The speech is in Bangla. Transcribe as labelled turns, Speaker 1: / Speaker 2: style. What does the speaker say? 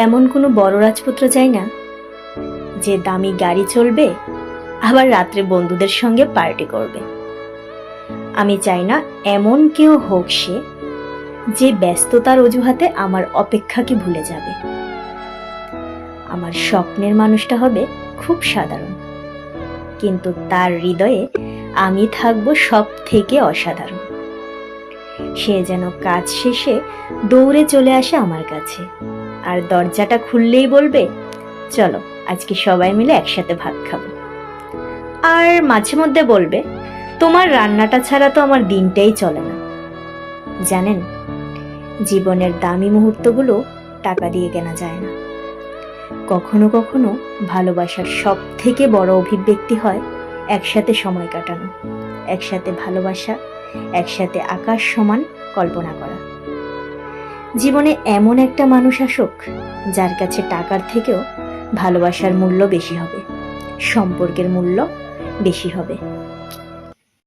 Speaker 1: এমন কোনো বড় রাজপুত্র চাই না যে দামি গাড়ি চলবে আবার রাত্রে বন্ধুদের সঙ্গে পার্টি করবে। আমি চাই না এমন কেউ হোক সে যে ব্যস্ততার অজুহাতে আমার অপেক্ষাকে ভুলে যাবে। আমার স্বপ্নের মানুষটা হবে খুব সাধারণ, কিন্তু তার হৃদয়ে আমি থাকবো সব থেকে অসাধারণ। সে যেন কাজ শেষে দৌড়ে চলে আসে আমার কাছে, আর দরজাটা খুললেই বলবে, চলো আজকে সবাই মিলে একসাথে ভাত খাবো। আর মাঝে মধ্যে বলবে, তোমার রান্নাটা ছাড়া তো আমার দিনটাই চলে না। জানেন, জীবনের দামি মুহূর্তগুলো টাকা দিয়ে কেনা যায় না। কখনো কখনো ভালোবাসার সব থেকে বড় অভিব্যক্তি হয় একসাথে সময় কাটানো, একসাথে ভালোবাসা, একসাথে আকাশ সমান কল্পনা করা। জীবনে এমন একটা মানুষ আসুক যার কাছে টাকার থেকেও ভালোবাসার মূল্য বেশি হবে, সম্পর্কের মূল্য বেশি হবে।